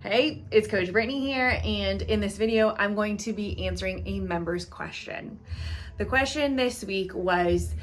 Hey, it's Coach Brittany here, and in this video, I'm going to be answering a member's question. The question this week was,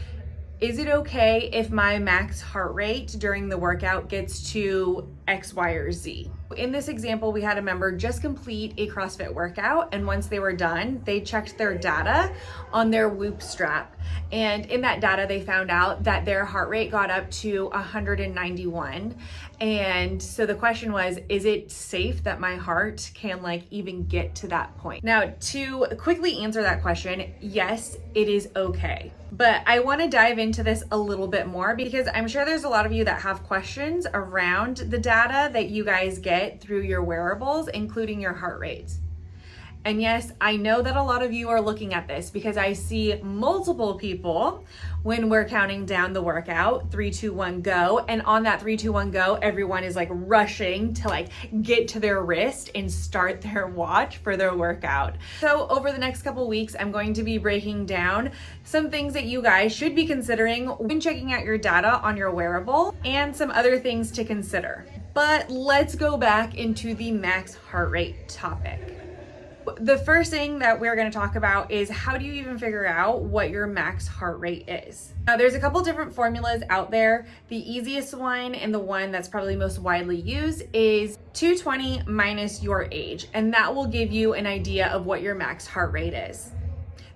is it okay if my max heart rate during the workout gets to X, Y, or Z? In this example, we had a member just complete a CrossFit workout, and once they were done, they checked their data on their Whoop strap. And in that data, they found out that their heart rate got up to 191. And so the question was, is it safe that my heart can even get to that point? Now, to quickly answer that question, yes, it is okay. But I want to dive into this a little bit more because I'm sure there's a lot of you that have questions around the data that you guys get through your wearables, including your heart rates. And yes, I know that a lot of you are looking at this because I see multiple people when we're counting down the workout, 3, 2, 1, go. And on that 3, 2, 1, go, everyone is rushing to get to their wrist and start their watch for their workout. So over the next couple weeks, I'm going to be breaking down some things that you guys should be considering when checking out your data on your wearable and some other things to consider. But let's go back into the max heart rate topic. The first thing that we're going to talk about is how do you even figure out what your max heart rate is? Now, there's a couple different formulas out there. The easiest one and the one that's probably most widely used is 220 minus your age, and that will give you an idea of what your max heart rate is.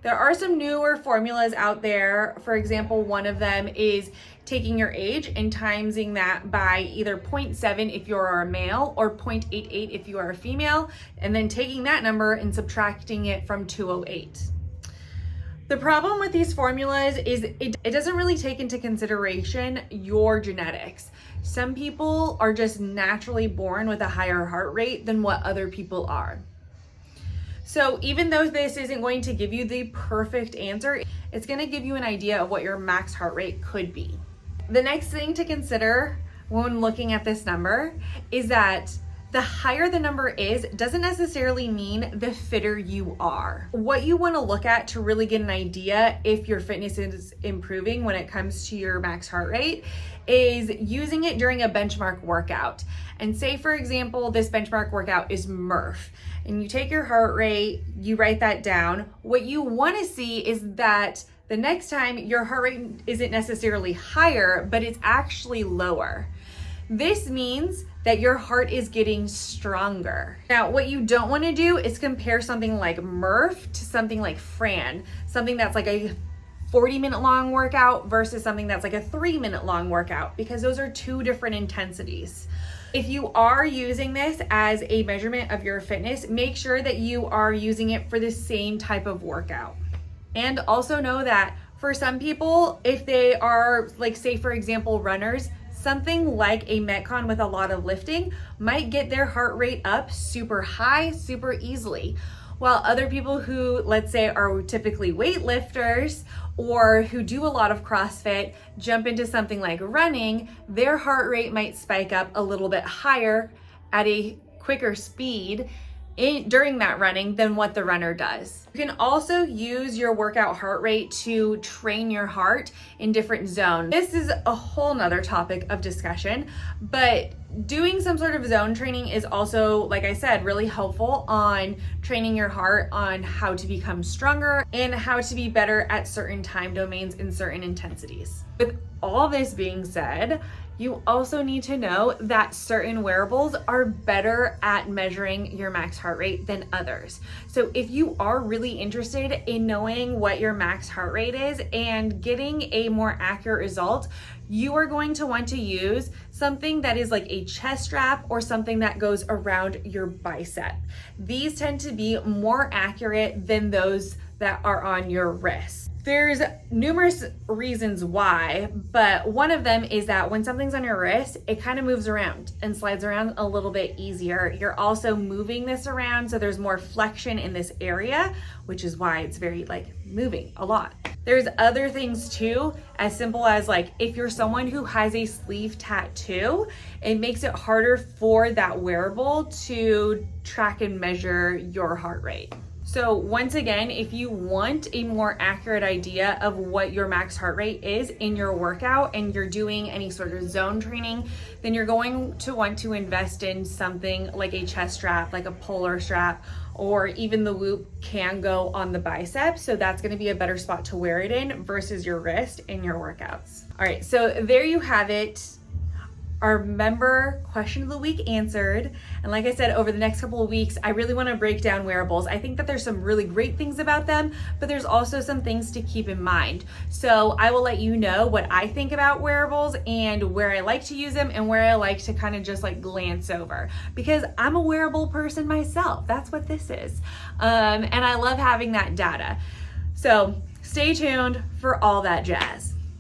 There are some newer formulas out there. For example, one of them is taking your age and timesing that by either 0.7 if you're a male or 0.88 if you are a female, and then taking that number and subtracting it from 208. The problem with these formulas is it doesn't really take into consideration your genetics. Some people are just naturally born with a higher heart rate than what other people are. So even though this isn't going to give you the perfect answer, it's going to give you an idea of what your max heart rate could be. The next thing to consider when looking at this number is that the higher the number is doesn't necessarily mean the fitter you are. What you want to look at to really get an idea if your fitness is improving when it comes to your max heart rate is using it during a benchmark workout. And say, for example, this benchmark workout is Murph, and you take your heart rate, you write that down. What you want to see is that the next time your heart rate isn't necessarily higher, but it's actually lower. This means that your heart is getting stronger. Now, what you don't want to do is compare something like Murph to something like Fran, something that's a 40-minute long workout versus something that's a 3-minute long workout, because those are two different intensities. If you are using this as a measurement of your fitness, make sure that you are using it for the same type of workout. And also know that for some people, if they are say for example, runners, something like a Metcon with a lot of lifting might get their heart rate up super high, super easily. While other people who, let's say, are typically weightlifters or who do a lot of CrossFit jump into something like running, their heart rate might spike up a little bit higher at a quicker speed during that running than what the runner does. You can also use your workout heart rate to train your heart in different zones. This is a whole nother topic of discussion, but doing some sort of zone training is also, like I said, really helpful on training your heart on how to become stronger and how to be better at certain time domains and certain intensities. With all this being said, you also need to know that certain wearables are better at measuring your max heart rate than others. So if you are really interested in knowing what your max heart rate is and getting a more accurate result, you are going to want to use something that is like a chest strap or something that goes around your bicep. These tend to be more accurate than those that are on your wrist. There's numerous reasons why, but one of them is that when something's on your wrist, it kind of moves around and slides around a little bit easier. You're also moving this around, so there's more flexion in this area, which is why it's very moving a lot. There's other things too, as simple as if you're someone who has a sleeve tattoo, it makes it harder for that wearable to track and measure your heart rate. So once again, if you want a more accurate idea of what your max heart rate is in your workout and you're doing any sort of zone training, then you're going to want to invest in something like a chest strap, like a polar strap, or even the Whoop can go on the biceps. So that's gonna be a better spot to wear it in versus your wrist in your workouts. All right, so there you have it. Our member question of the week answered. And like I said, over the next couple of weeks, I really want to break down wearables. I think that there's some really great things about them, but there's also some things to keep in mind. So I will let you know what I think about wearables and where I like to use them and where I like to kind of just like glance over, because I'm a wearable person myself. That's what this is. And I love having that data. So stay tuned for all that jazz.